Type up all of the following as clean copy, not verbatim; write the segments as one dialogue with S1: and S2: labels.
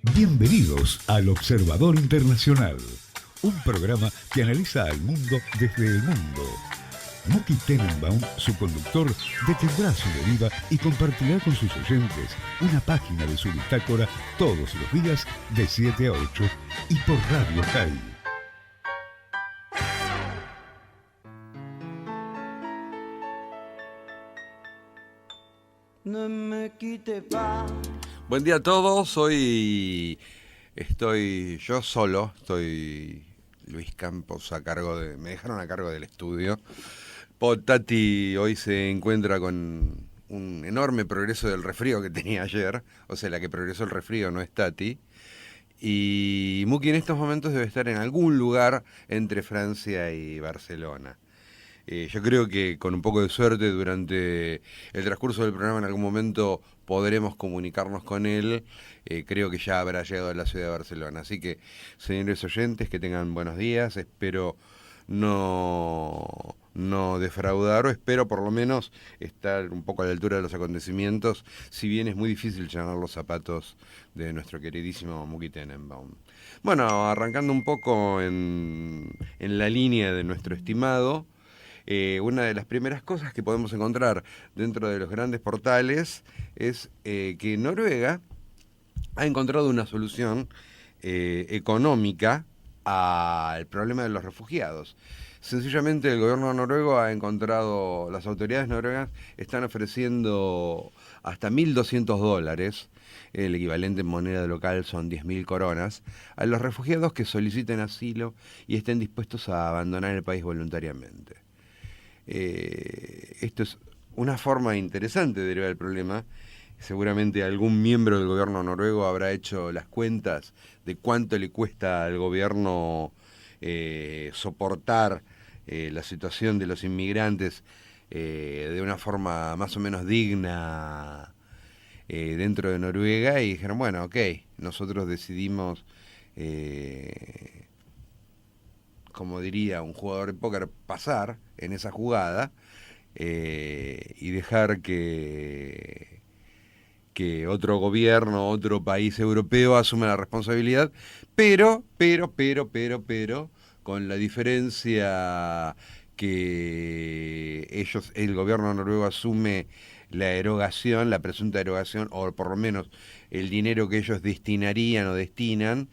S1: Bienvenidos al Observador Internacional, un programa que analiza al mundo desde el mundo. Muki Tenenbaum, su conductor, detendrá su deriva y compartirá con sus oyentes una página de su bitácora todos los días de 7 a 8 y por Radio CAI.
S2: No me quite pa.
S3: Buen día a todos, hoy estoy yo solo, estoy Luis Campos me dejaron a cargo del estudio. Tati hoy se encuentra con un enorme progreso del resfrío que tenía ayer, o sea, la que progresó el resfrío no es Tati. Y Muki en estos momentos debe estar en algún lugar entre Francia y Barcelona. Yo creo que con un poco de suerte durante el transcurso del programa en algún momento podremos comunicarnos con él. Creo que ya habrá llegado a la ciudad de Barcelona. Así que, señores oyentes, que tengan buenos días. Espero no defraudar, o espero por lo menos estar un poco a la altura de los acontecimientos, si bien es muy difícil llenar los zapatos de nuestro queridísimo Muki Tenenbaum. Bueno, arrancando un poco en la línea de nuestro estimado. Una de las primeras cosas que podemos encontrar dentro de los grandes portales es que Noruega ha encontrado una solución económica al problema de los refugiados. Sencillamente el gobierno noruego ha encontrado, las autoridades noruegas están ofreciendo hasta $1.200, el equivalente en moneda local son 10.000 coronas, a los refugiados que soliciten asilo y estén dispuestos a abandonar el país voluntariamente. Esto es una forma interesante de derivar el problema. Seguramente algún miembro del gobierno noruego habrá hecho las cuentas de cuánto le cuesta al gobierno soportar la situación de los inmigrantes de una forma más o menos digna dentro de Noruega, y dijeron, bueno, ok, nosotros decidimos, como diría un jugador de póker, pasar en esa jugada y dejar que otro gobierno, otro país europeo asuma la responsabilidad, pero, con la diferencia que el gobierno noruego asume la erogación, la presunta erogación, o por lo menos el dinero que ellos destinarían o destinan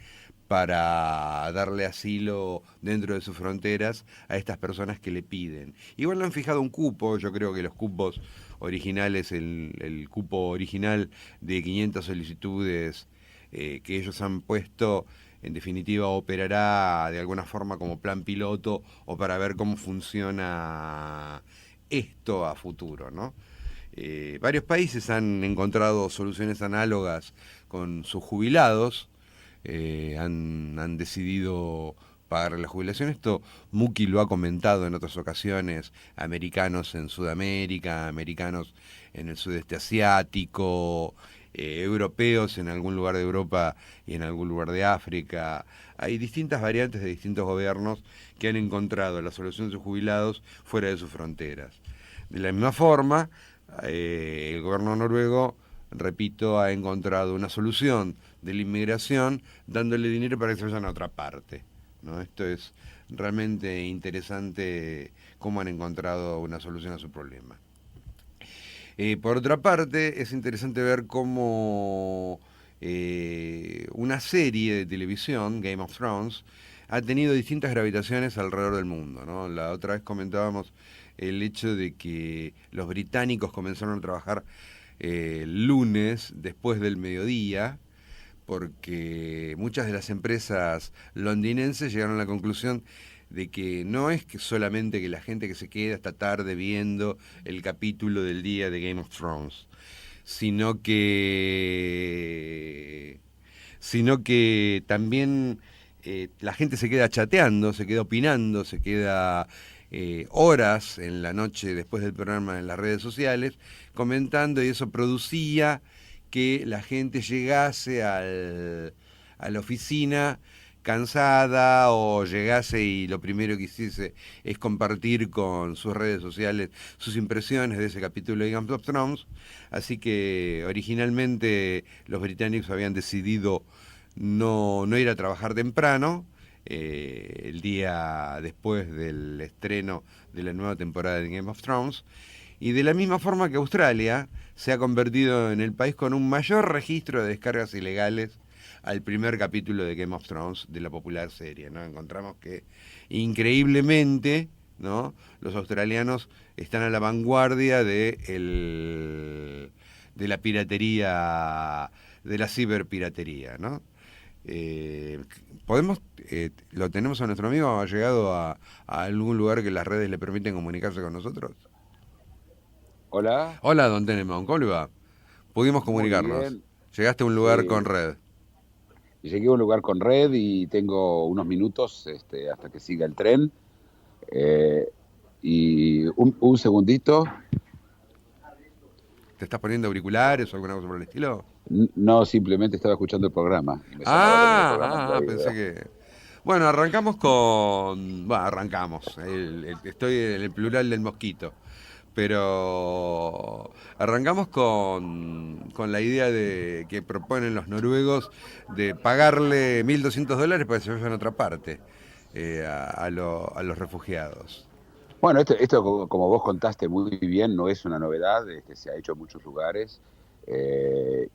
S3: para darle asilo dentro de sus fronteras a estas personas que le piden. Igual le han fijado un cupo, yo creo que los cupos originales, el cupo original de 500 solicitudes que ellos han puesto, en definitiva operará de alguna forma como plan piloto o para ver cómo funciona esto a futuro, ¿no? Varios países han encontrado soluciones análogas con sus jubilados. Han decidido pagar la jubilación. Esto Muki lo ha comentado en otras ocasiones, americanos en Sudamérica, americanos en el sudeste asiático, europeos en algún lugar de Europa y en algún lugar de África. Hay distintas variantes de distintos gobiernos que han encontrado la solución de sus jubilados fuera de sus fronteras. De la misma forma, el gobierno noruego, repito, ha encontrado una solución de la inmigración dándole dinero para que se vayan a otra parte, ¿no? Esto es realmente interesante, cómo han encontrado una solución a su problema. Por otra parte, es interesante ver cómo una serie de televisión, Game of Thrones, ha tenido distintas gravitaciones alrededor del mundo, ¿no? La otra vez comentábamos el hecho de que los británicos comenzaron a trabajar el lunes después del mediodía, porque muchas de las empresas londinenses llegaron a la conclusión de que no es que solamente que la gente que se queda hasta tarde viendo el capítulo del día de Game of Thrones, sino que también la gente se queda chateando, se queda opinando, se queda horas en la noche después del programa en las redes sociales comentando, y eso producía que la gente llegase a la oficina cansada, o llegase y lo primero que hiciese es compartir con sus redes sociales sus impresiones de ese capítulo de Game of Thrones. Así que originalmente los británicos habían decidido no ir a trabajar temprano, el día después del estreno de la nueva temporada de Game of Thrones, y de la misma forma que Australia se ha convertido en el país con un mayor registro de descargas ilegales al primer capítulo de Game of Thrones, de la popular serie, ¿no? Encontramos que increíblemente, ¿no?, los australianos están a la vanguardia de la piratería, de la ciberpiratería, ¿no? ¿Lo tenemos a nuestro amigo? ¿Ha llegado a algún lugar que las redes le permiten comunicarse con nosotros?
S4: Hola,
S3: Hola, don Tenenbaum, ¿cómo le va? Pudimos
S4: muy
S3: comunicarnos.
S4: bien.
S3: Llegaste a un lugar con
S4: Sí,
S3: red.
S4: llegué a un lugar con red y tengo unos minutos hasta que siga el tren. Eh, y un segundito.
S3: ¿Te estás poniendo auriculares o alguna cosa por el estilo?
S4: No, simplemente estaba escuchando el programa y me sonaba también el programa en el
S3: Pensé
S4: oído.
S3: que... Bueno, arrancamos con... Bueno, arrancamos. Estoy en el plural del mosquito. Pero arrancamos con la idea de que proponen los noruegos de pagarle $1.200 para que se vayan a otra parte, a los refugiados.
S4: Bueno, esto como vos contaste muy bien, no es una novedad, se ha hecho en muchos lugares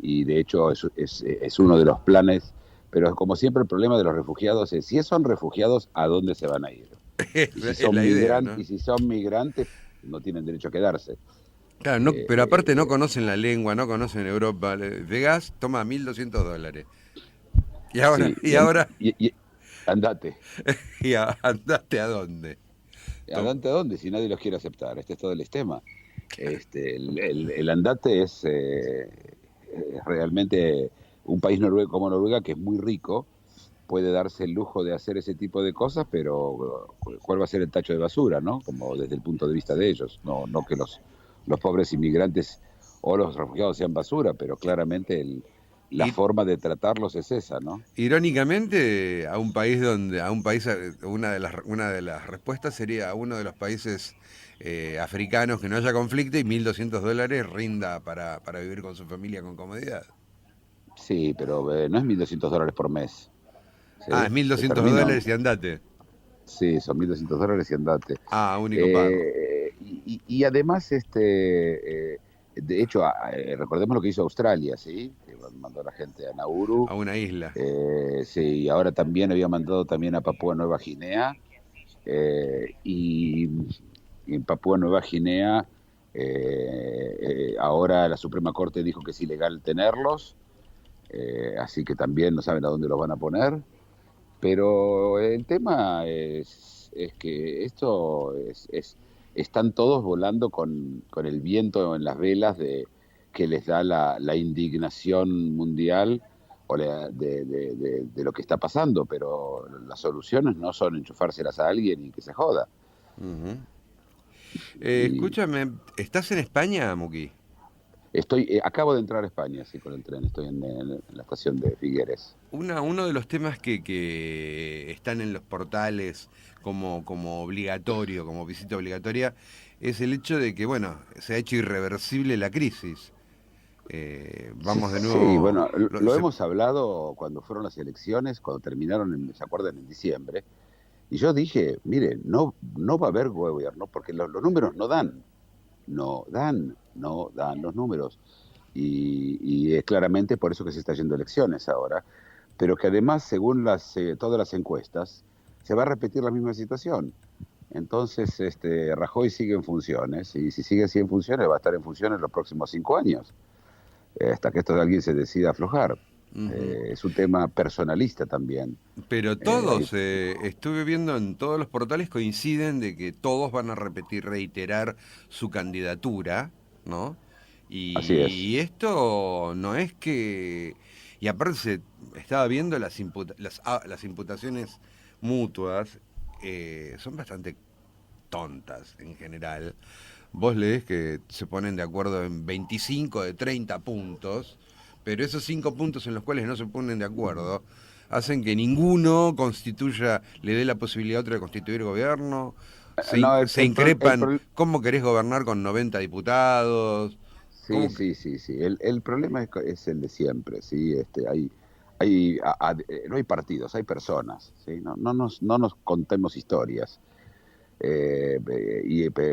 S4: y de hecho es uno de los planes, pero como siempre el problema de los refugiados es si son refugiados, ¿a dónde se van a ir? Y si
S3: Es la idea, ¿no?
S4: son migrantes, no tienen derecho a quedarse.
S3: Claro, no, pero aparte no conocen la lengua, no conocen Europa. Llegás, toma $1.200. Y ahora,
S4: Sí,
S3: y ahora,
S4: y andate.
S3: ¿andaste a dónde?
S4: ¿Andate a dónde si nadie los quiere aceptar? Este es todo el esquema. El andate es realmente un país como Noruega, que es muy rico, puede darse el lujo de hacer ese tipo de cosas, pero ¿cuál va a ser el tacho de basura, no? Como desde el punto de vista de ellos. No que los pobres inmigrantes o los refugiados sean basura, pero claramente la
S3: Y,
S4: forma de tratarlos es esa, ¿no?
S3: irónicamente, una de las respuestas sería a uno de los países africanos que no haya conflicto y $1.200 rinda para vivir con su familia con comodidad.
S4: Sí, pero no es $1.200 por mes.
S3: Ah, es
S4: ¿Sí?
S3: mil
S4: Se
S3: doscientos
S4: termina.
S3: dólares y andate.
S4: Sí, son $1.200 y andate.
S3: Ah, único pago.
S4: Y además, de hecho, recordemos lo que hizo Australia, ¿sí? Que mandó a la gente a Nauru.
S3: A una isla.
S4: Sí, y ahora también había mandado también a Papúa Nueva Guinea. Y en Papúa Nueva Guinea, ahora la Suprema Corte dijo que es ilegal tenerlos, así que también no saben a dónde los van a poner. Pero el tema es que están todos volando con el viento en las velas que les da la indignación mundial de lo que está pasando, pero las soluciones no son enchufárselas a alguien y que se joda.
S3: Ujú.
S4: Y
S3: Escúchame, ¿estás en España, Muki?
S4: acabo de entrar a España, sí, con el tren, estoy en la estación de Figueres.
S3: Uno de los temas que están en los portales como obligatorio, como visita obligatoria, es el hecho de que, bueno, se ha hecho irreversible la crisis.
S4: Sí,
S3: Vamos de
S4: sí,
S3: nuevo...
S4: bueno, lo hemos hablado cuando fueron las elecciones, cuando terminaron, ¿se acuerdan? En diciembre. Y yo dije, mire, no va a haber gobierno porque los números no dan los números. Y es claramente por eso que se está yendo a elecciones ahora. Pero que además, según todas las encuestas, se va a repetir la misma situación. Entonces, Rajoy sigue en funciones y si sigue así en funciones, va a estar en funciones los próximos 5 años, hasta que alguien se decida aflojar.
S3: Ujú.
S4: Es un tema personalista también.
S3: Pero
S4: Hay
S3: todos, estuve viendo en todos los portales, coinciden de que todos van a reiterar su candidatura, ¿no?
S4: Así es.
S3: Y esto no es que... Y aparte estaba viendo las imputaciones mutuas, son bastante tontas en general. Vos lees que se ponen de acuerdo en 25 de 30 puntos, pero esos 5 puntos en los cuales no se ponen de acuerdo hacen que ninguno le dé la posibilidad a otro de constituir gobierno,
S4: No,
S3: se increpan, ¿cómo querés gobernar con 90 diputados?
S4: sí,
S3: ¿Cómo que-
S4: sí, sí, sí. El problema es el de siempre, ¿sí? Hay no hay partidos, hay personas, ¿sí? No nos contemos historias.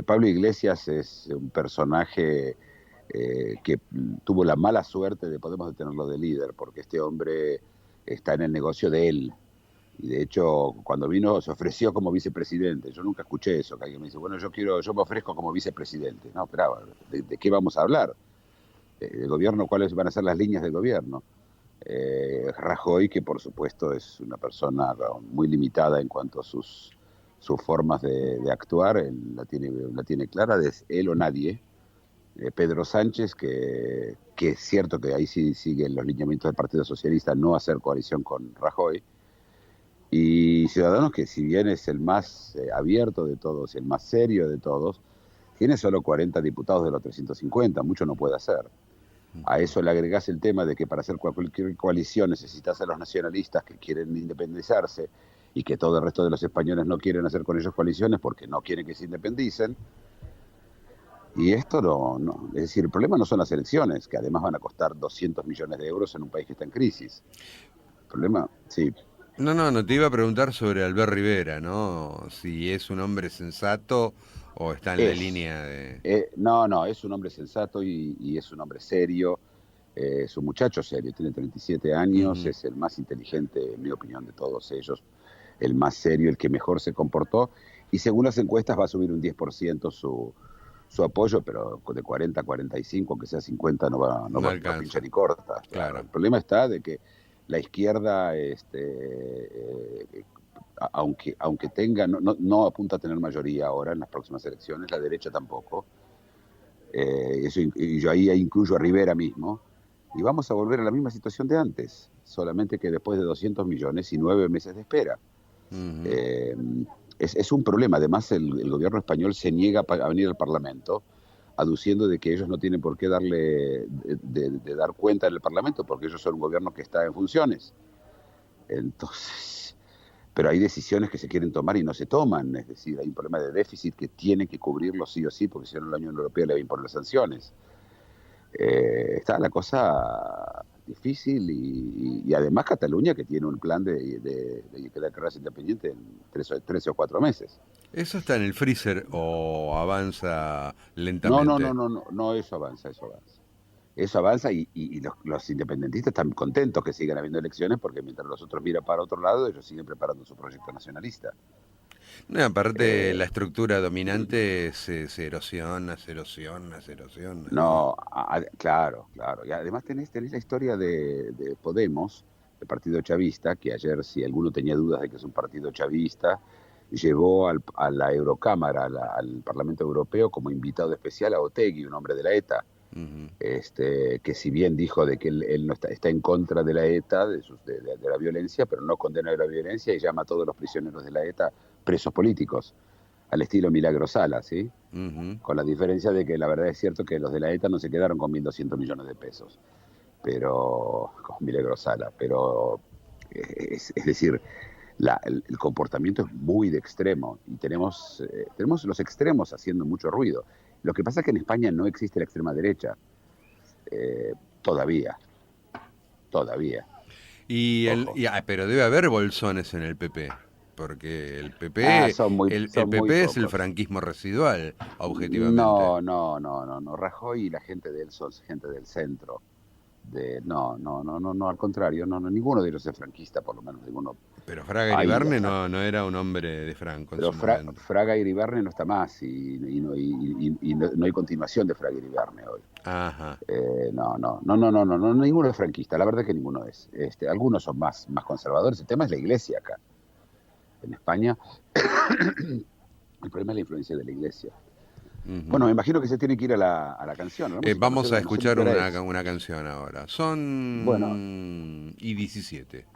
S4: Pablo Iglesias es un personaje que tuvo la mala suerte de podemos tenerlo de líder, porque este hombre está en el negocio de él. Y de hecho, cuando vino, se ofreció como vicepresidente. Yo nunca escuché eso, que alguien me dice, bueno, yo me ofrezco como vicepresidente. No, pero ¿de qué vamos a hablar? ¿El gobierno? ¿Cuáles van a ser las líneas del gobierno? Rajoy, que por supuesto es una persona muy limitada en cuanto a sus formas de actuar, él la tiene clara, es él o nadie. Pedro Sánchez, que es cierto que ahí sí siguen los lineamientos del Partido Socialista, no hacer coalición con Rajoy. Y Ciudadanos, que si bien es el más abierto de todos, el más serio de todos, tiene solo 40 diputados de los 350, mucho no puede hacer. A eso le agregás el tema de que para hacer cualquier coalición necesitas a los nacionalistas que quieren independizarse y que todo el resto de los españoles no quieren hacer con ellos coaliciones porque no quieren que se independicen. Y esto no. Es decir, el problema no son las elecciones, que además van a costar 200 millones de euros en un país que está en crisis. El problema, sí.
S3: No te iba a preguntar sobre Albert Rivera, ¿no? Si es un hombre sensato o está en la línea de...
S4: No, es un hombre sensato y es un hombre serio, es un muchacho serio, tiene 37 años, es el más inteligente, en mi opinión, de todos ellos, el más serio, el que mejor se comportó, y según las encuestas va a subir un 10% su apoyo, pero de 40 a 45, aunque sea 50, no va a pinchar ni corta.
S3: Claro.
S4: El problema está de que la izquierda, aunque tenga, no apunta a tener mayoría ahora en las próximas elecciones, la derecha tampoco. Y yo ahí incluyo a Rivera mismo, y vamos a volver a la misma situación de antes, solamente que después de 200 millones y 9 meses de espera. Es un problema. Además, el gobierno español se niega a venir al Parlamento, aduciendo de que ellos no tienen por qué de dar cuenta en el Parlamento, porque ellos son un gobierno que está en funciones. Entonces, pero hay decisiones que se quieren tomar y no se toman, es decir, hay un problema de déficit que tienen que cubrirlo sí o sí, porque si no la Unión Europea le va a imponer sanciones. Está la cosa difícil y además Cataluña, que tiene un plan de declararse independiente en 13 o 4 meses.
S3: ¿Eso está en el freezer o avanza lentamente?
S4: No, eso avanza. Eso avanza y los independentistas están contentos que sigan habiendo elecciones porque mientras los otros miran para otro lado, ellos siguen preparando su proyecto nacionalista.
S3: No, aparte la estructura dominante se erosiona.
S4: No, claro. Y además tenés la historia de Podemos, el partido chavista, que ayer, si alguno tenía dudas de que es un partido chavista, llevó a la Eurocámara, al Parlamento Europeo, como invitado especial a Otegi, un hombre de la ETA. Que si bien dijo de que él no está en contra de la ETA, de la violencia, pero no condena la violencia y llama a todos los prisioneros de la ETA presos políticos, al estilo Milagro Sala, ¿sí? Con la diferencia de que la verdad es cierto que los de la ETA no se quedaron con 1.200 millones de pesos, pero con Milagro Sala, pero es decir, el comportamiento es muy de extremo y tenemos los extremos haciendo mucho ruido. Lo que pasa es que en España no existe la extrema derecha, todavía.
S3: Pero debe haber bolsones en el PP, porque el PP, el PP es el franquismo residual, objetivamente.
S4: No. Rajoy y la gente de él son gente del centro. No, al contrario, ninguno de ellos es franquista, por lo menos ninguno.
S3: Pero Fraga Iribarne no era un hombre de Franco.
S4: Pero Fraga Iribarne no está más y no hay continuación de Fraga Iribarne hoy.
S3: Ajá.
S4: No, ninguno es franquista, la verdad es que ninguno es. Algunos son más conservadores, el tema es la iglesia acá. En España, el problema es la influencia de la iglesia. Bueno, me imagino que se tiene que ir a la canción, ¿no?
S3: Vamos a escuchar una canción ahora. Son y 17.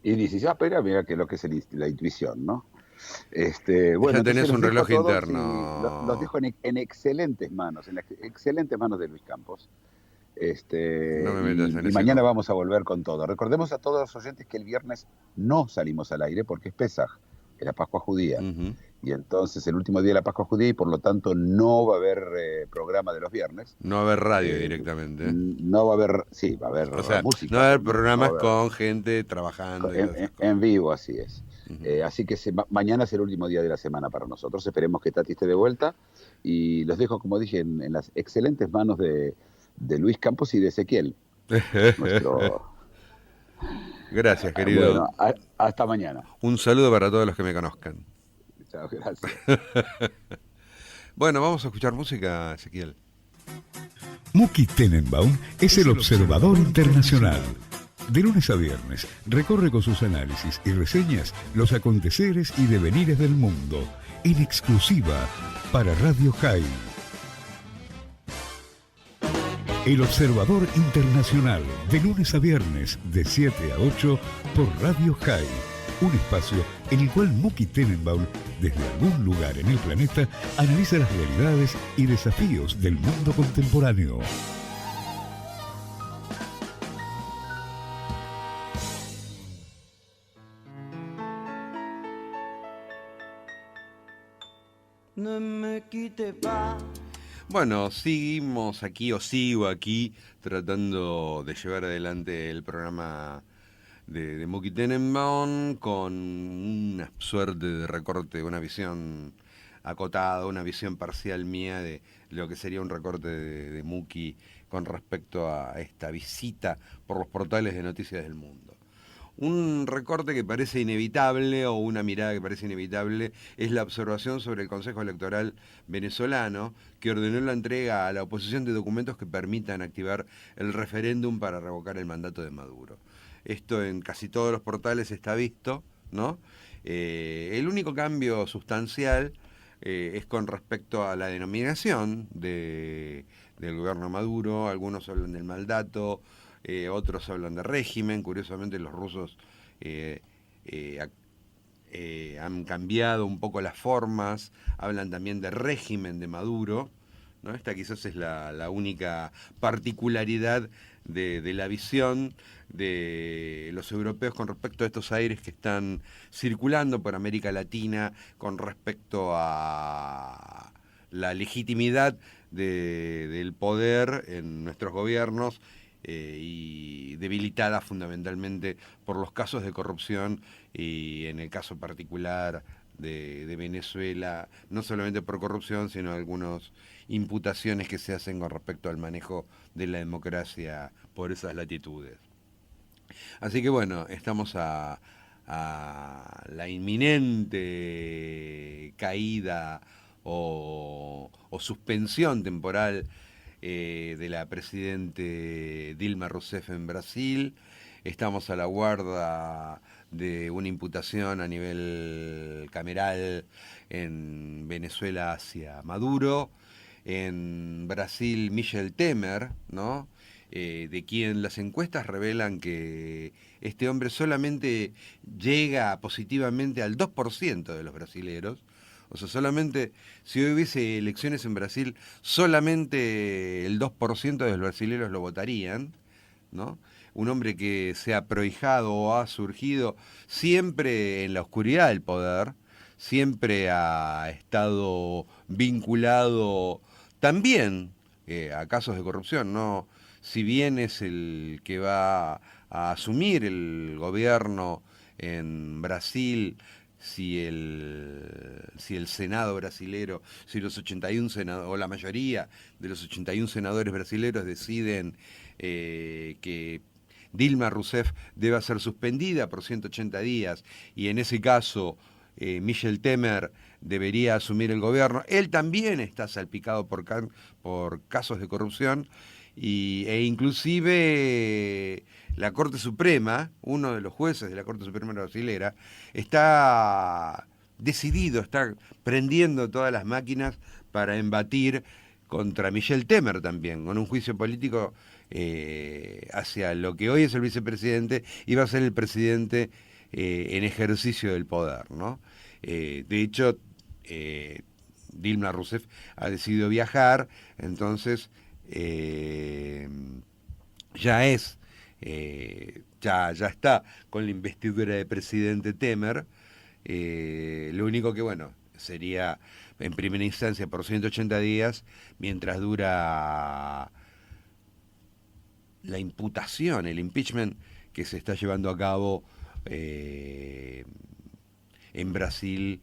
S4: Y 17, pero mira que lo que es la intuición, ¿no?
S3: Ya tenés un reloj interno.
S4: Los dejo en excelentes manos, de Luis Campos.
S3: No me metas en
S4: y
S3: ese
S4: mañana vamos a volver con todo. Recordemos a todos los oyentes que el viernes no salimos al aire porque es Pesaj. es la Pascua judía.
S3: Ujú.
S4: Y entonces el último día de la Pascua judía y por lo tanto no va a haber programa de los viernes.
S3: No va a haber radio
S4: Eh,
S3: directamente.
S4: no va a haber, sí, va a haber
S3: O sea, no
S4: música,
S3: va a
S4: pero
S3: haber
S4: no va
S3: programas
S4: a haber
S3: con gente trabajando y todas esas cosas.
S4: en vivo, así es.
S3: Ujú.
S4: Así que mañana es el último día de la semana para nosotros. Esperemos que Tati esté de vuelta y los dejo, como dije, en las excelentes manos de Luis Campos y de Ezequiel, nuestro...
S3: Gracias, querido.
S4: Bueno, hasta mañana.
S3: Un saludo para todos los que me conozcan.
S4: Chao, gracias.
S3: Bueno, vamos a escuchar música, Ezequiel.
S1: Muki Tenenbaum es el observador internacional. De lunes a viernes, recorre con sus análisis y reseñas los aconteceres y devenires del mundo, en exclusiva para Radio High. El Observador Internacional, de lunes a viernes, de 7 a 8, por Radio High. Un espacio en el cual Muki Tenenbaum, desde algún lugar en el planeta, analiza las realidades y desafíos del mundo contemporáneo.
S2: Ne me quitte pas.
S3: Bueno, seguimos aquí, o sigo aquí, tratando de llevar adelante el programa de Muki Tenenbaum con una suerte de recorte, una visión acotada, una visión parcial mía de lo que sería un recorte de Muki con respecto a esta visita por los portales de noticias del mundo. Un recorte que parece inevitable o una mirada que parece inevitable es la observación sobre el Consejo Electoral venezolano que ordenó la entrega a la oposición de documentos que permitan activar el referéndum para revocar el mandato de Maduro. Esto en casi todos los portales está visto, ¿no? El único cambio sustancial es con respecto a la denominación del gobierno Maduro. Algunos hablan del mandato, otros hablan de régimen. Curiosamente los rusos han cambiado un poco las formas, hablan también de régimen de Maduro, ¿no? Esta quizás es la única particularidad de la visión de los europeos con respecto a estos aires que están circulando por América Latina con respecto a la legitimidad del poder en nuestros gobiernos, y debilitada fundamentalmente por los casos de corrupción y en el caso particular de Venezuela, no solamente por corrupción, sino algunas imputaciones que se hacen con respecto al manejo de la democracia por esas latitudes. Así que bueno, estamos a la inminente caída o suspensión temporal de la presidente Dilma Rousseff en Brasil. Estamos a la guarda de una imputación a nivel cameral en Venezuela hacia Maduro. En Brasil, Michel Temer, ¿no? De quien las encuestas revelan que este hombre solamente llega positivamente al 2% de los brasileros. O sea, solamente, si hoy hubiese elecciones en Brasil, solamente el 2% de los brasileños lo votarían, ¿no? Un hombre que se ha prohijado o ha surgido siempre en la oscuridad del poder, siempre ha estado vinculado también a casos de corrupción, ¿no? Si bien es el que va a asumir el gobierno en Brasil, si el Senado brasilero, si los 81 senadores, o la mayoría de los 81 senadores brasileros deciden que Dilma Rousseff deba ser suspendida por 180 días y en ese caso Michel Temer debería asumir el gobierno, él también está salpicado por casos de corrupción e inclusive la Corte Suprema, uno de los jueces de la Corte Suprema brasilera, está decidido, está prendiendo todas las máquinas para embatir contra Michel Temer también, con un juicio político hacia lo que hoy es el vicepresidente y va a ser el presidente en ejercicio del poder, ¿no? De hecho, Dilma Rousseff ha decidido viajar, entonces ya está con la investidura de presidente Temer, Lo único que, bueno, sería en primera instancia por 180 días, mientras dura la imputación, el impeachment que se está llevando a cabo en Brasil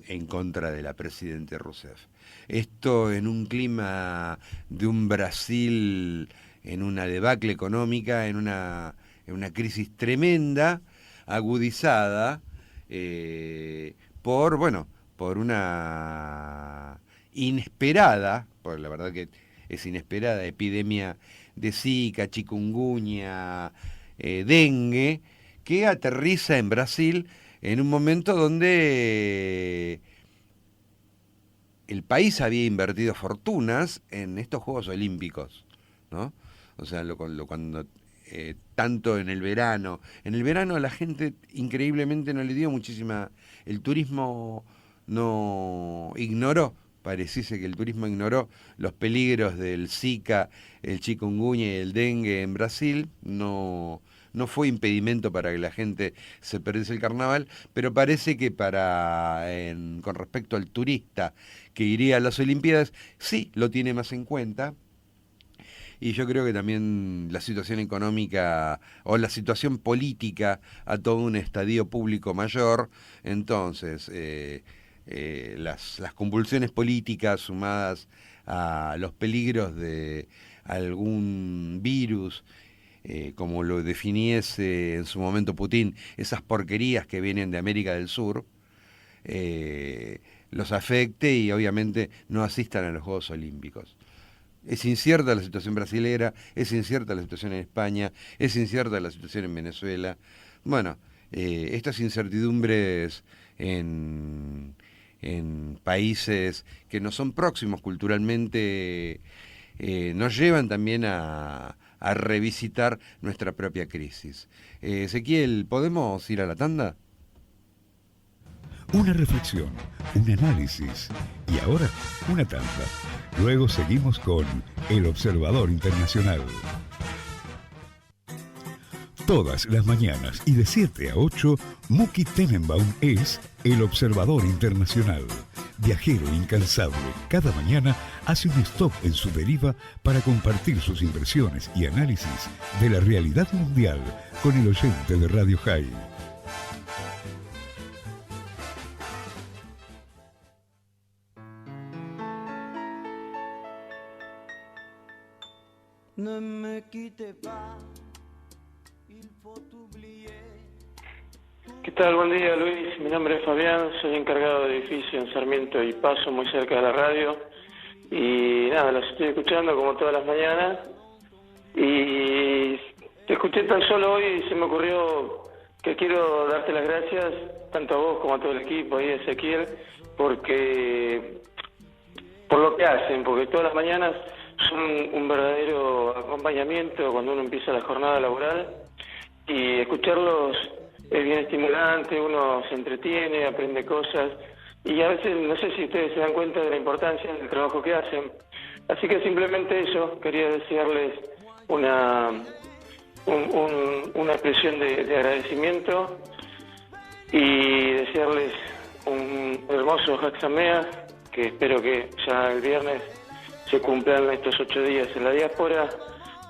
S3: en contra de la presidenta Rousseff. Esto en un clima de un Brasil en una debacle económica, en una crisis tremenda, agudizada por una inesperada, por la verdad que es inesperada, epidemia de Zika, chikungunya, dengue, que aterriza en Brasil en un momento donde el país había invertido fortunas en estos Juegos Olímpicos, ¿no? O sea, cuando tanto en el verano a la gente increíblemente no le dio muchísima, el turismo no ignoró, pareciese que el turismo ignoró los peligros del Zika, el chikungunya y el dengue en Brasil, no fue impedimento para que la gente se perdiese el carnaval, pero parece que con respecto al turista que iría a las Olimpiadas, sí lo tiene más en cuenta. Y yo creo que también la situación económica o la situación política a todo un estadio público mayor, entonces las convulsiones políticas sumadas a los peligros de algún virus, como lo definiese en su momento Putin, esas porquerías que vienen de América del Sur, los afecte y obviamente no asistan a los Juegos Olímpicos. Es incierta la situación brasilera, es incierta la situación en España, es incierta la situación en Venezuela. Bueno, estas incertidumbres en países que no son próximos culturalmente nos llevan también a revisitar nuestra propia crisis. Ezequiel, ¿podemos ir a la tanda?
S1: Una reflexión, un análisis y ahora una tanda. Luego seguimos con El Observador Internacional. Todas las mañanas y de 7 a 8, Muki Tenenbaum es El Observador Internacional. Viajero incansable, cada mañana hace un stop en su deriva para compartir sus impresiones y análisis de la realidad mundial con el oyente de Radio High.
S2: Ne me quitte pas, il faut oublier.
S5: ¿Qué tal? Buen día, Luis. Mi nombre es Fabián, soy encargado de edificio en Sarmiento y Paso, muy cerca de la radio. Y nada, los estoy escuchando como todas las mañanas. Y te escuché tan solo hoy y se me ocurrió que quiero darte las gracias, tanto a vos como a todo el equipo y a Ezequiel, por lo que hacen, porque todas las mañanas son un verdadero acompañamiento cuando uno empieza la jornada laboral, y escucharlos es bien estimulante, uno se entretiene, aprende cosas, y a veces no sé si ustedes se dan cuenta de la importancia del trabajo que hacen. Así que simplemente eso, quería desearles una expresión de agradecimiento y desearles un hermoso Hag Sameach, que espero que ya el viernes se cumplan estos 8 días en la diáspora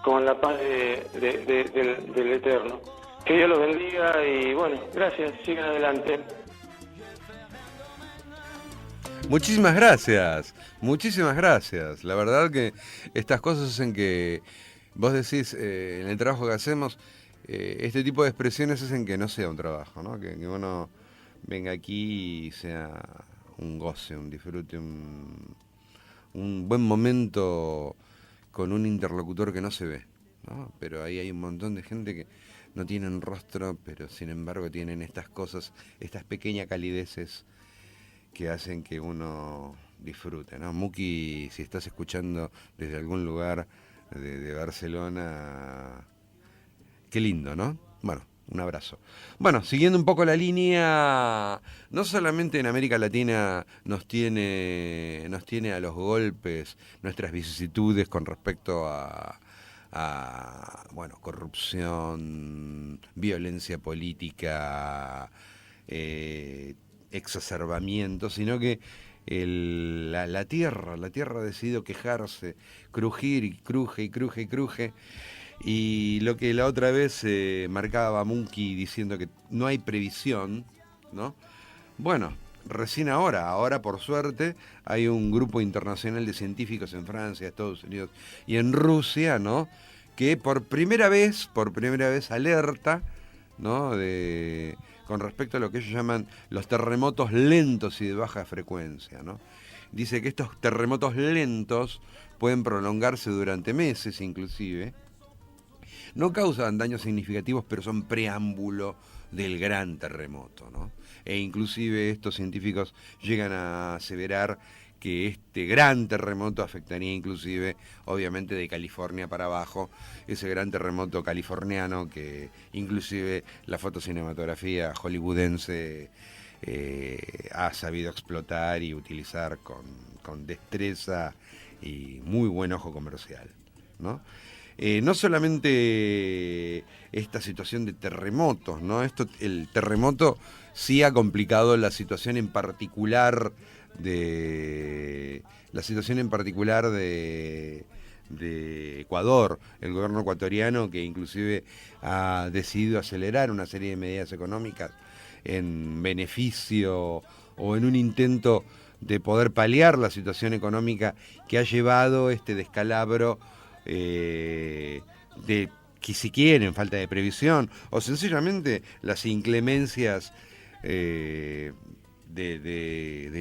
S5: con la paz del Eterno. Que Dios los bendiga y bueno, gracias, sigan adelante.
S3: Muchísimas gracias, muchísimas gracias. La verdad que estas cosas hacen que, vos decís, en el trabajo que hacemos, este tipo de expresiones hacen que no sea un trabajo, ¿no? Que uno venga aquí y sea un goce, un disfrute, un buen momento con un interlocutor que no se ve, ¿no? Pero ahí hay un montón de gente que no tienen rostro, pero sin embargo tienen estas cosas, estas pequeñas calideces que hacen que uno disfrute, ¿no? Muki, si estás escuchando desde algún lugar de Barcelona, qué lindo, ¿no? Bueno, un abrazo. Bueno, siguiendo un poco la línea, no solamente en América Latina nos tiene a los golpes nuestras vicisitudes con respecto a corrupción, violencia política, exacerbamiento, sino que la tierra ha decidido quejarse, crujir y cruje y cruje y cruje. Y lo que la otra vez marcaba Munchi diciendo que no hay previsión, ¿no? Bueno, recién ahora por suerte, hay un grupo internacional de científicos en Francia, Estados Unidos y en Rusia, ¿no? Que por primera vez alerta, ¿no? Con respecto a lo que ellos llaman los terremotos lentos y de baja frecuencia, ¿no? Dice que estos terremotos lentos pueden prolongarse durante meses inclusive. No causan daños significativos, pero son preámbulo del gran terremoto, ¿no? E inclusive estos científicos llegan a aseverar que este gran terremoto afectaría inclusive, obviamente, de California para abajo, ese gran terremoto californiano que inclusive la fotocinematografía hollywoodense ha sabido explotar y utilizar con destreza y muy buen ojo comercial, ¿no? No solamente esta situación de terremotos, ¿no? El terremoto sí ha complicado la situación en particular de Ecuador, el gobierno ecuatoriano, que inclusive ha decidido acelerar una serie de medidas económicas en beneficio o en un intento de poder paliar la situación económica que ha llevado este descalabro de que si quieren falta de previsión o sencillamente las inclemencias de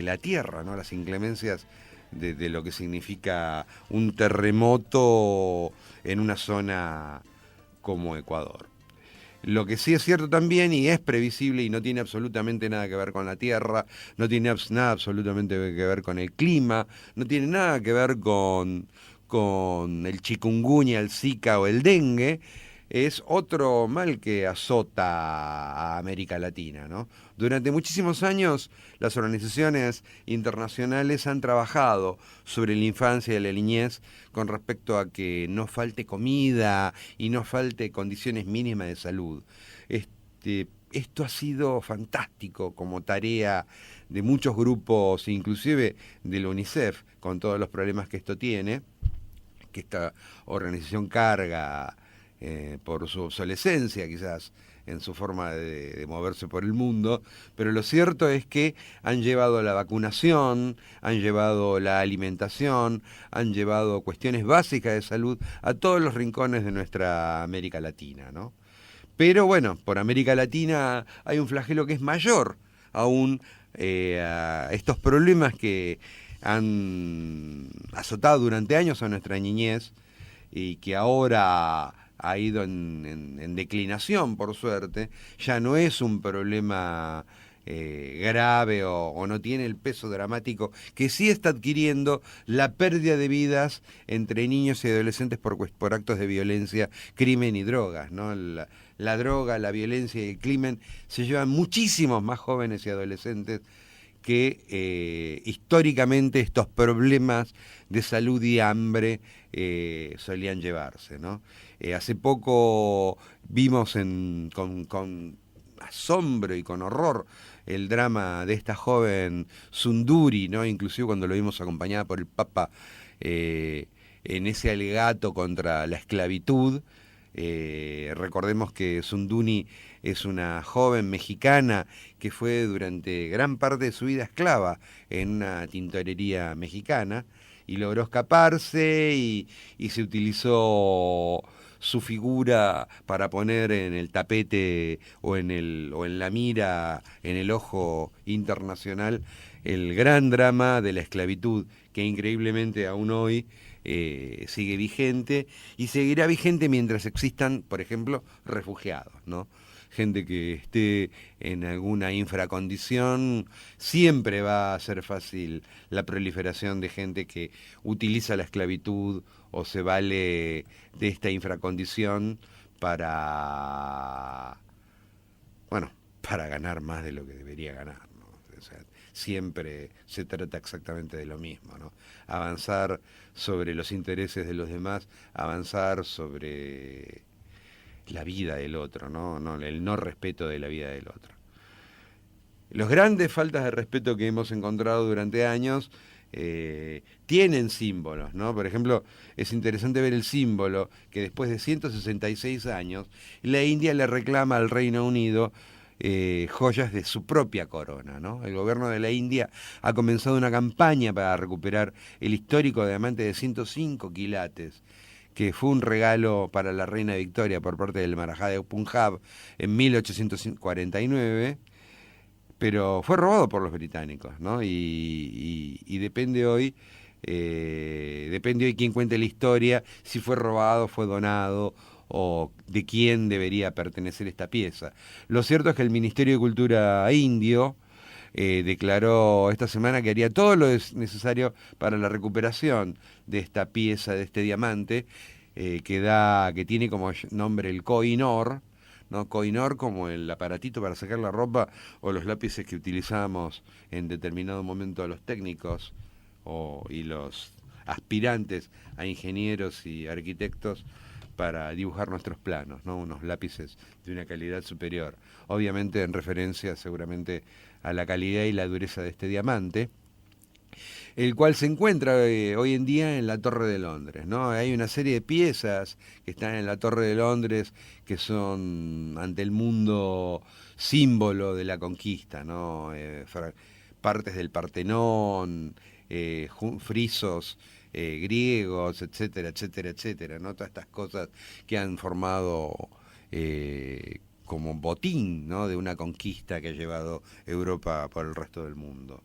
S3: la tierra, ¿no? Las inclemencias de lo que significa un terremoto en una zona como Ecuador. Lo que sí es cierto también y es previsible y no tiene absolutamente nada que ver con la tierra, no tiene nada absolutamente que ver con el clima, no tiene nada que ver con el chikungunya, el zika o el dengue, es otro mal que azota a América Latina, ¿no? Durante muchísimos años las organizaciones internacionales han trabajado sobre la infancia y la niñez con respecto a que no falte comida y no falte condiciones mínimas de salud. Esto ha sido fantástico como tarea de muchos grupos, inclusive de la UNICEF, con todos los problemas que esto tiene, que esta organización carga por su obsolescencia quizás en su forma de moverse por el mundo, pero lo cierto es que han llevado la vacunación, han llevado la alimentación, han llevado cuestiones básicas de salud a todos los rincones de nuestra América Latina, ¿no? Pero bueno, por América Latina hay un flagelo que es mayor aún a estos problemas que han azotado durante años a nuestra niñez y que ahora ha ido en declinación, por suerte. Ya no es un problema grave o no tiene el peso dramático que sí está adquiriendo la pérdida de vidas entre niños y adolescentes por actos de violencia, crimen y drogas, ¿no? La droga, la violencia y el crimen se llevan muchísimos más jóvenes y adolescentes que históricamente estos problemas de salud y hambre solían llevarse, ¿no? Hace poco vimos con asombro y con horror el drama de esta joven Sunduri, ¿no? Inclusive cuando lo vimos acompañada por el Papa en ese alegato contra la esclavitud. Recordemos que Sunduni es una joven mexicana que fue durante gran parte de su vida esclava en una tintorería mexicana y logró escaparse y se utilizó su figura para poner en el tapete o en la mira, en el ojo internacional, el gran drama de la esclavitud que increíblemente aún hoy sigue vigente y seguirá vigente mientras existan, por ejemplo, refugiados, ¿no? Gente que esté en alguna infracondición, siempre va a ser fácil la proliferación de gente que utiliza la esclavitud o se vale de esta infracondición para ganar más de lo que debería ganar, ¿no? O sea, siempre se trata exactamente de lo mismo, ¿no? Avanzar sobre los intereses de los demás, avanzar sobre la vida del otro, ¿no? El no respeto de la vida del otro. Los grandes faltas de respeto que hemos encontrado durante años tienen símbolos, ¿no? Por ejemplo, es interesante ver el símbolo que después de 166 años, la India le reclama al Reino Unido joyas de su propia corona, ¿no? El gobierno de la India ha comenzado una campaña para recuperar el histórico diamante de 105 quilates, que fue un regalo para la reina Victoria por parte del Maharaja de Punjab en 1849, pero fue robado por los británicos, ¿no? Y depende hoy quién cuente la historia, si fue robado, fue donado o de quién debería pertenecer esta pieza. Lo cierto es que el Ministerio de Cultura indio declaró esta semana que haría todo lo necesario para la recuperación de esta pieza, de este diamante, que tiene como nombre el Kohinoor, ¿no? Kohinoor como el aparatito para sacar la ropa o los lápices que utilizamos en determinado momento los técnicos y los aspirantes a ingenieros y arquitectos para dibujar nuestros planos, ¿no? Unos lápices de una calidad superior. Obviamente en referencia seguramente a la calidad y la dureza de este diamante, el cual se encuentra hoy en día en la Torre de Londres, ¿no? Hay una serie de piezas que están en la Torre de Londres que son ante el mundo símbolo de la conquista, ¿no? Partes del Partenón, frisos griegos, etcétera, etcétera, etcétera, ¿no? Todas estas cosas que han formado como botín, ¿no? De una conquista que ha llevado Europa por el resto del mundo.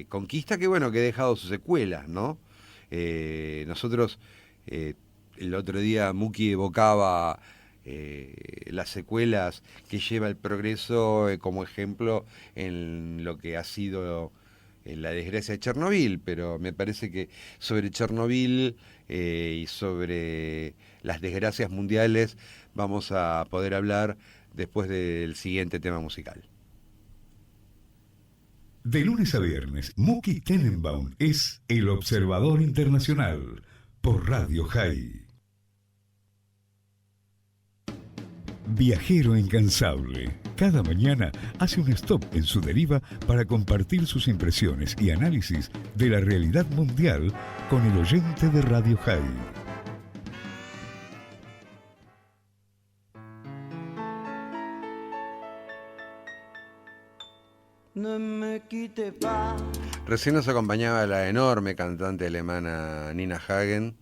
S3: Conquista que, bueno, que ha dejado sus secuelas, ¿no? Nosotros, el otro día Muki evocaba las secuelas que lleva el progreso como ejemplo en lo que ha sido la desgracia de Chernobyl, pero me parece que sobre Chernobyl y sobre las desgracias mundiales vamos a poder hablar después del siguiente tema musical.
S1: De lunes a viernes, Muki Tenenbaum es el observador internacional por Radio High. Viajero incansable. Cada mañana hace un stop en su deriva para compartir sus impresiones y análisis de la realidad mundial con el oyente de Radio High.
S2: Ne me quitte pas.
S3: Recién nos acompañaba la enorme cantante alemana Nina Hagen,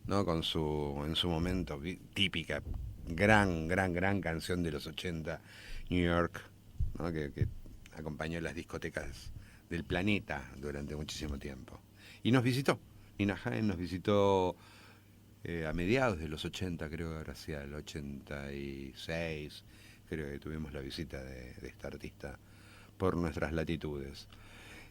S3: ¿no? Con en su momento típica, gran canción de los 80, New York, ¿no? que acompañó las discotecas del planeta durante muchísimo tiempo. Y nos visitó, Nina Hagen nos visitó a mediados de los 80, creo que ahora hacia el 86, creo que tuvimos la visita de esta artista por nuestras latitudes.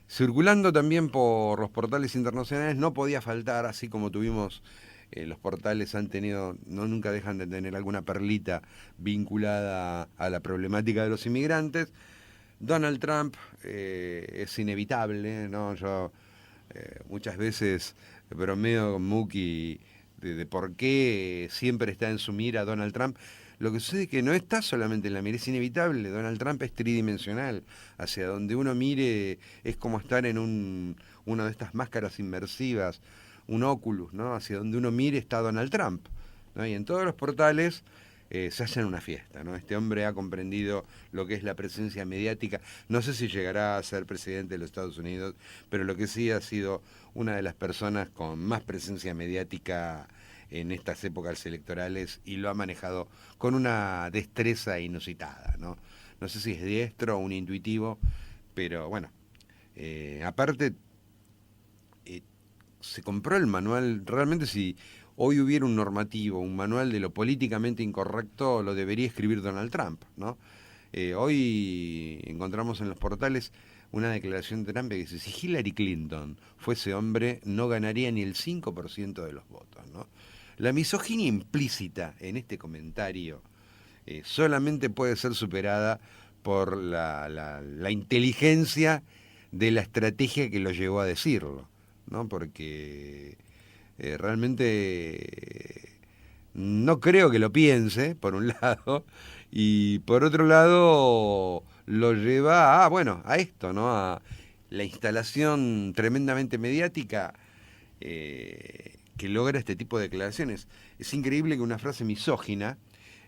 S3: Circulando también por los portales internacionales no podía faltar, así como tuvimos, los portales han tenido, no nunca dejan de tener alguna perlita vinculada a la problemática de los inmigrantes. Donald Trump es inevitable, ¿no? Yo muchas veces bromeo con Muki de por qué siempre está en su mira Donald Trump. Lo que sucede es que no está solamente en la mira, es inevitable. Donald Trump es tridimensional. Hacia donde uno mire es como estar en una de estas máscaras inmersivas, un Oculus, ¿no? Hacia donde uno mire está Donald Trump, ¿no? Y en todos los portales se hacen una fiesta, ¿no? Este hombre ha comprendido lo que es la presencia mediática. No sé si llegará a ser presidente de los Estados Unidos, pero lo que sí ha sido una de las personas con más presencia mediática en estas épocas electorales y lo ha manejado con una destreza inusitada, ¿no? No sé si es diestro o un intuitivo, pero bueno, aparte se compró el manual. Realmente si hoy hubiera un normativo, un manual de lo políticamente incorrecto, lo debería escribir Donald Trump, ¿no? Hoy encontramos en los portales una declaración de Trump que dice: si Hillary Clinton fuese hombre, no ganaría ni el 5% de los votos, ¿no? La misoginia implícita en este comentario solamente puede ser superada por la inteligencia de la estrategia que lo llevó a decirlo, ¿no? Porque realmente no creo que lo piense, por un lado, y por otro lado lo lleva a esto, ¿no? A la instalación tremendamente mediática que logra este tipo de declaraciones. Es increíble que una frase misógina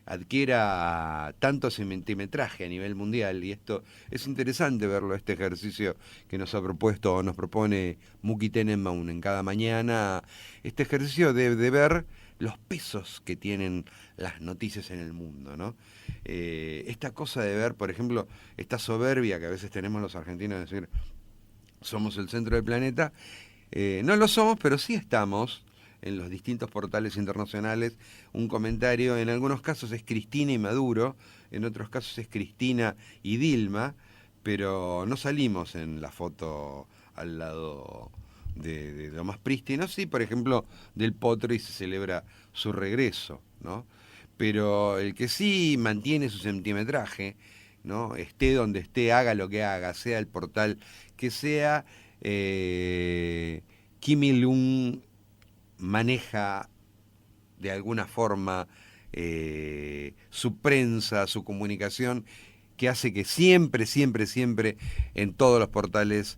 S3: adquiera tanto centimetraje a nivel mundial, y esto es interesante verlo, este ejercicio que nos ha propuesto o nos propone Muki Tenenbaum en Cada Mañana, este ejercicio de ver los pesos que tienen las noticias en el mundo, ¿no? Esta cosa de ver, por ejemplo, esta soberbia que a veces tenemos los argentinos de decir somos el centro del planeta, no lo somos, pero sí estamos en los distintos portales internacionales. Un comentario, en algunos casos es Cristina y Maduro, en otros casos es Cristina y Dilma, pero no salimos en la foto al lado de lo más prístino. Sí, por ejemplo, del Potro, y se celebra su regreso, ¿no? Pero el que sí mantiene su centimetraje, ¿no? Esté donde esté, haga lo que haga, sea el portal que sea, Kim Il-sung maneja de alguna forma su prensa, su comunicación, que hace que siempre, siempre, siempre en todos los portales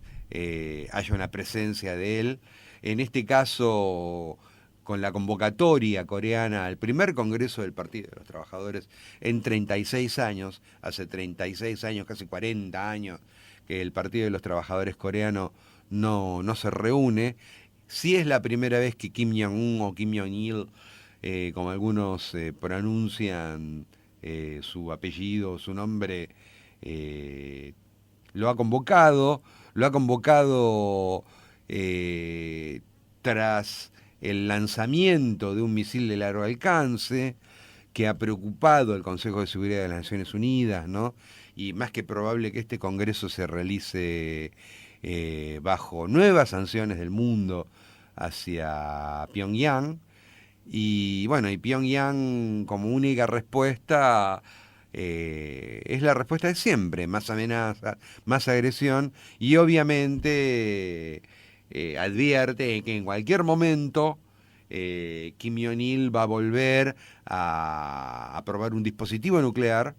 S3: haya una presencia de él. En este caso, con la convocatoria coreana al primer Congreso del Partido de los Trabajadores en 36 años, hace 36 años, casi 40 años, que el Partido de los Trabajadores coreano no se reúne. Sí es la primera vez que Kim Jong-un o Kim Jong-il, como algunos pronuncian su apellido, su nombre, lo ha convocado tras el lanzamiento de un misil de largo alcance que ha preocupado al Consejo de Seguridad de las Naciones Unidas, ¿no? Y más que probable que este Congreso se realice bajo nuevas sanciones del mundo hacia Pyongyang. Y bueno, y Pyongyang como única respuesta es la respuesta de siempre: más amenaza, más agresión, y obviamente advierte que en cualquier momento Kim Jong-il va a volver a probar un dispositivo nuclear.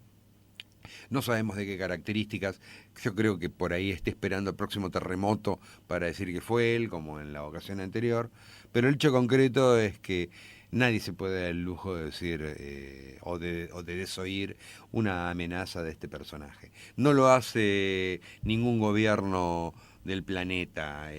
S3: No sabemos de qué características. Yo creo que por ahí está esperando el próximo terremoto para decir que fue él, como en la ocasión anterior. Pero el hecho concreto es que nadie se puede dar el lujo de decir o de desoír una amenaza de este personaje. No lo hace ningún gobierno del planeta.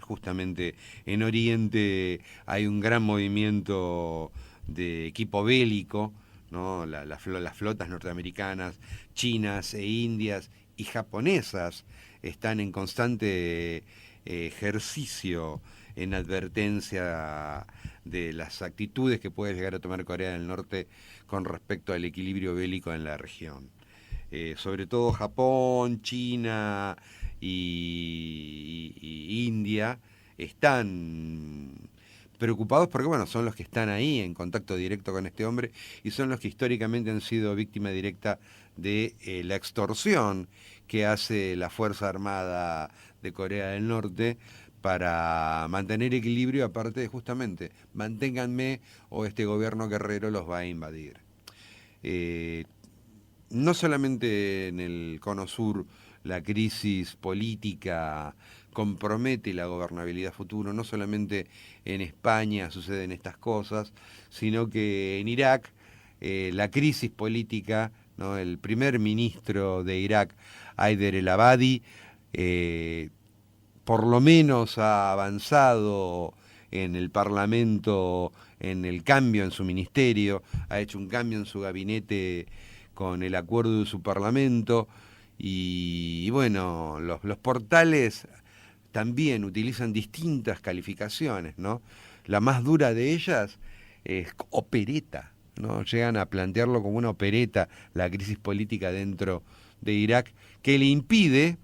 S3: Justamente en Oriente hay un gran movimiento de equipo bélico, ¿no? Las flotas norteamericanas, chinas e indias y japonesas están en constante ejercicio en advertencia de las actitudes que puede llegar a tomar Corea del Norte con respecto al equilibrio bélico en la región. Sobre todo Japón, China y India están preocupados porque, bueno, son los que están ahí en contacto directo con este hombre y son los que históricamente han sido víctima directa de la extorsión que hace la Fuerza Armada de Corea del Norte para mantener equilibrio, aparte de justamente, manténganme o este gobierno guerrero los va a invadir. No solamente en el Cono Sur la crisis política compromete la gobernabilidad futura, no solamente en España suceden estas cosas, sino que en Irak la crisis política, ¿no? El primer ministro de Irak, Haider el-Abadi, por lo menos ha avanzado en el Parlamento en el cambio en su ministerio, ha hecho un cambio en su gabinete con el acuerdo de su Parlamento, y bueno, los portales también utilizan distintas calificaciones, ¿no? La más dura de ellas es opereta, ¿no? Llegan a plantearlo como una opereta, la crisis política dentro de Irak, que le impide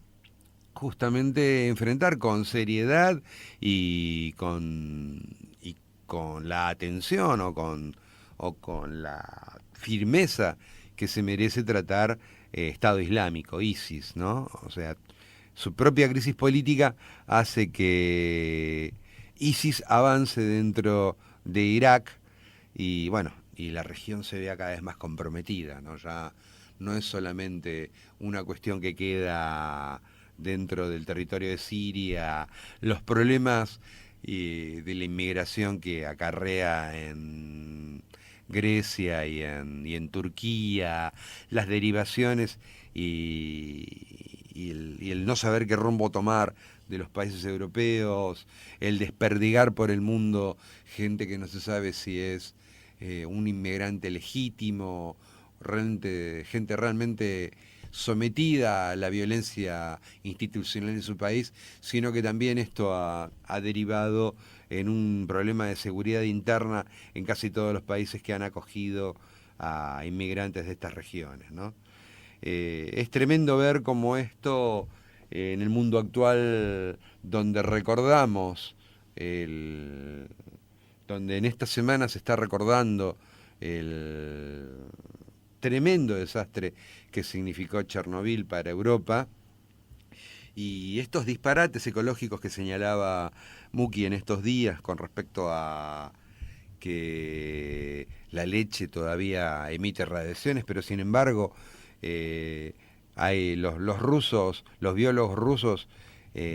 S3: justamente enfrentar con seriedad y con la atención o con la firmeza que se merece tratar Estado Islámico, ISIS, ¿no? O sea, su propia crisis política hace que ISIS avance dentro de Irak y, bueno, y la región se vea cada vez más comprometida, ¿no? Ya no es solamente una cuestión que queda dentro del territorio de Siria, los problemas de la inmigración que acarrea en Grecia y en Turquía, las derivaciones y el no saber qué rumbo tomar de los países europeos, el desperdigar por el mundo gente que no se sabe si es un inmigrante legítimo, gente realmente sometida a la violencia institucional en su país, sino que también esto ha derivado en un problema de seguridad interna en casi todos los países que han acogido a inmigrantes de estas regiones, ¿no? Es tremendo ver cómo esto, en el mundo actual, donde recordamos, donde en esta semana se está recordando el tremendo desastre que significó Chernobyl para Europa, y estos disparates ecológicos que señalaba Muki en estos días con respecto a que la leche todavía emite radiaciones, pero sin embargo hay los rusos, los biólogos rusos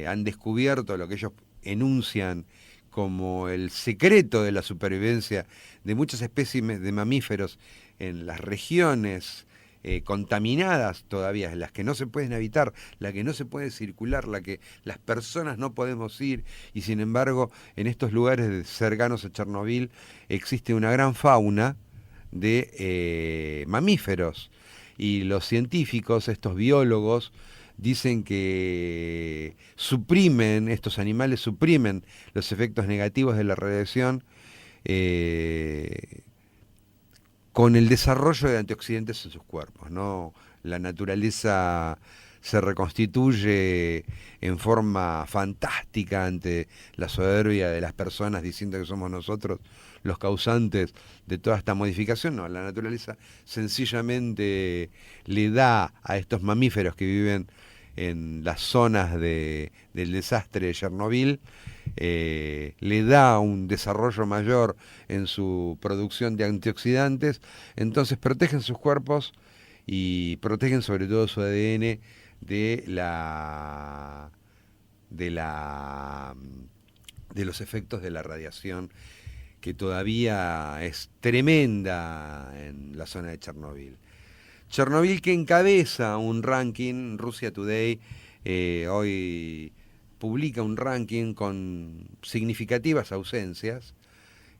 S3: han descubierto lo que ellos enuncian como el secreto de la supervivencia de muchas especies de mamíferos en las regiones contaminadas todavía, las que no se pueden habitar, la que no se puede circular, la que las personas no podemos ir, y sin embargo en estos lugares cercanos a Chernobyl existe una gran fauna de mamíferos, y los científicos, estos biólogos, dicen que estos animales suprimen los efectos negativos de la radiación con el desarrollo de antioxidantes en sus cuerpos, ¿no? La naturaleza se reconstituye en forma fantástica ante la soberbia de las personas diciendo que somos nosotros los causantes de toda esta modificación. No, la naturaleza sencillamente le da a estos mamíferos que viven en las zonas del desastre de Chernobyl, le da un desarrollo mayor en su producción de antioxidantes, entonces protegen sus cuerpos y protegen sobre todo su ADN de los efectos de la radiación, que todavía es tremenda en la zona de Chernobyl. Chernobyl, que encabeza un ranking, Russia Today hoy publica un ranking con significativas ausencias,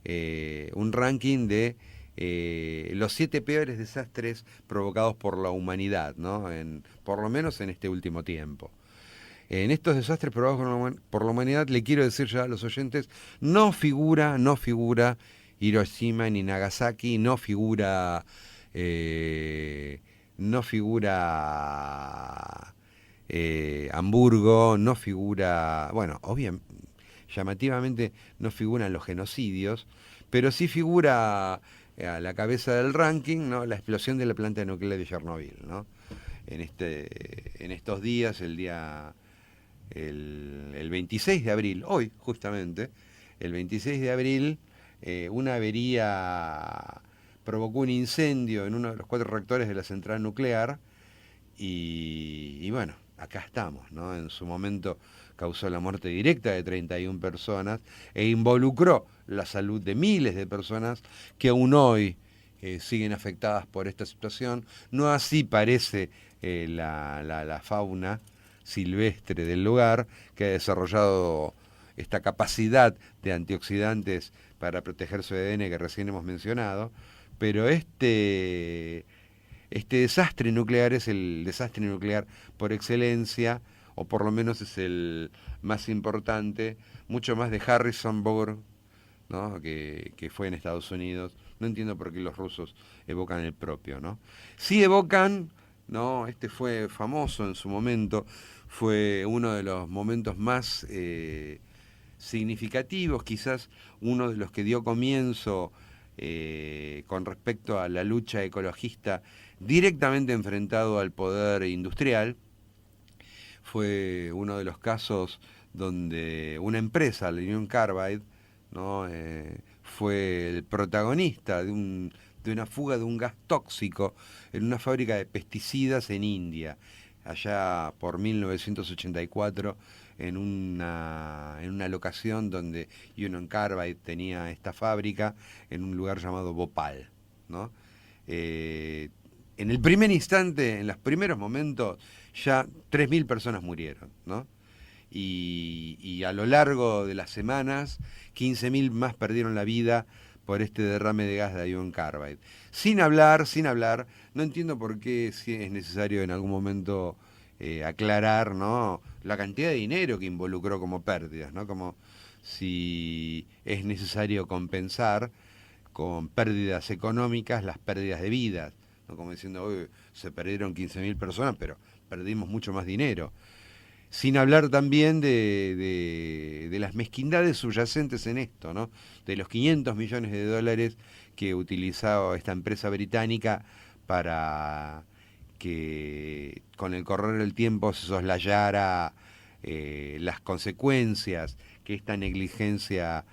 S3: un ranking de los 7 peores desastres provocados por la humanidad, ¿no? Por lo menos en este último tiempo. En estos desastres provocados por la humanidad, le quiero decir ya a los oyentes, no figura Hiroshima ni Nagasaki, no figura Hamburgo, no figura, bueno, obviamente, llamativamente no figuran los genocidios, pero sí figura a la cabeza del ranking, ¿no?, la explosión de la planta nuclear de Chernobyl, ¿no? En estos días, el 26 de abril, hoy justamente, el 26 de abril, una avería provocó un incendio en uno de los 4 reactores de la central nuclear y bueno, acá estamos, ¿no? En su momento causó la muerte directa de 31 personas e involucró la salud de miles de personas que aún hoy siguen afectadas por esta situación. No así parece la fauna silvestre del lugar, que ha desarrollado esta capacidad de antioxidantes para proteger su ADN que recién hemos mencionado, pero este desastre nuclear es el desastre nuclear por excelencia, o por lo menos es el más importante, mucho más de Harrisonburg, ¿no?, que fue en Estados Unidos. No entiendo por qué los rusos evocan el propio, ¿no? Sí evocan, ¿no? Este fue famoso en su momento, fue uno de los momentos más significativos, quizás uno de los que dio comienzo con respecto a la lucha ecologista directamente enfrentado al poder industrial. Fue uno de los casos donde una empresa, la Union Carbide, ¿no?, fue el protagonista de de una fuga de un gas tóxico en una fábrica de pesticidas en India, allá por 1984, en una locación donde Union Carbide tenía esta fábrica, en un lugar llamado Bhopal, ¿no? En el primer instante, en los primeros momentos, ya 3.000 personas murieron, ¿no? Y a lo largo de las semanas, 15.000 más perdieron la vida por este derrame de gas de Union Carbide. Sin hablar, no entiendo por qué si es necesario en algún momento aclarar, ¿no?, la cantidad de dinero que involucró como pérdidas, ¿no? Como si es necesario compensar con pérdidas económicas las pérdidas de vidas, ¿no? Como diciendo, "Uy, se perdieron 15.000 personas, pero perdimos mucho más dinero". Sin hablar también de las mezquindades subyacentes en esto, ¿no? De los 500 millones de dólares que utilizaba esta empresa británica para que con el correr del tiempo se soslayara las consecuencias que esta negligencia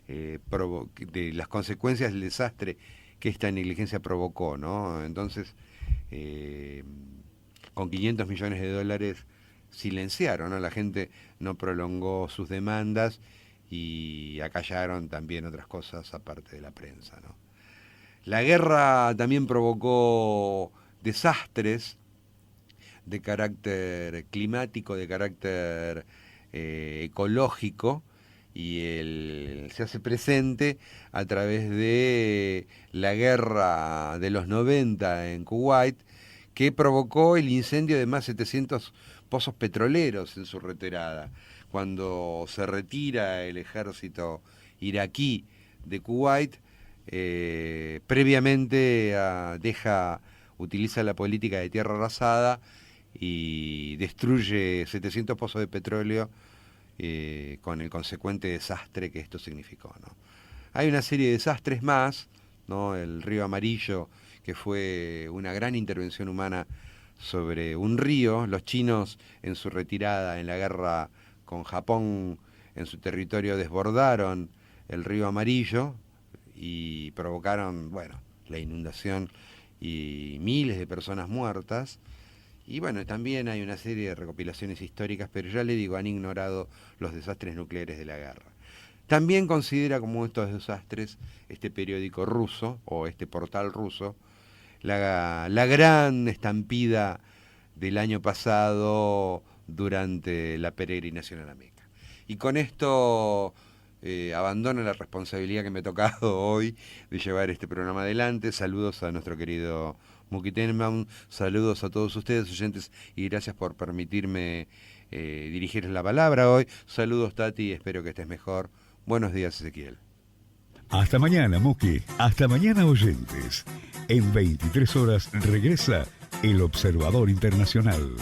S3: de las consecuencias del desastre que esta negligencia provocó, ¿no? Entonces, con 500 millones de dólares silenciaron, ¿no? La gente no prolongó sus demandas y acallaron también otras cosas aparte de la prensa, ¿no? La guerra también provocó desastres de carácter climático, de carácter ecológico, y se hace presente a través de la guerra de los 90 en Kuwait, que provocó el incendio de más de 700 pozos petroleros en su retirada. Cuando se retira el ejército iraquí de Kuwait, previamente utiliza la política de tierra arrasada y destruye 700 pozos de petróleo con el consecuente desastre que esto significó, ¿no? Hay una serie de desastres más, ¿no? El río Amarillo, que fue una gran intervención humana sobre un río. Los chinos, en su retirada en la guerra con Japón, en su territorio desbordaron el río Amarillo y provocaron, bueno, la inundación y miles de personas muertas. Y bueno, también hay una serie de recopilaciones históricas, pero ya le digo, han ignorado los desastres nucleares de la guerra. También considera como estos desastres este periódico ruso, o este portal ruso, la gran estampida del año pasado durante la peregrinación a la Meca. Y con esto abandono la responsabilidad que me ha tocado hoy de llevar este programa adelante. Saludos a nuestro querido Muki Tenenbaum, saludos a todos ustedes, oyentes, y gracias por permitirme dirigirles la palabra hoy. Saludos, Tati, espero que estés mejor. Buenos días, Ezequiel.
S1: Hasta mañana, Muki. Hasta mañana, oyentes. En 23 horas regresa El Observador Internacional.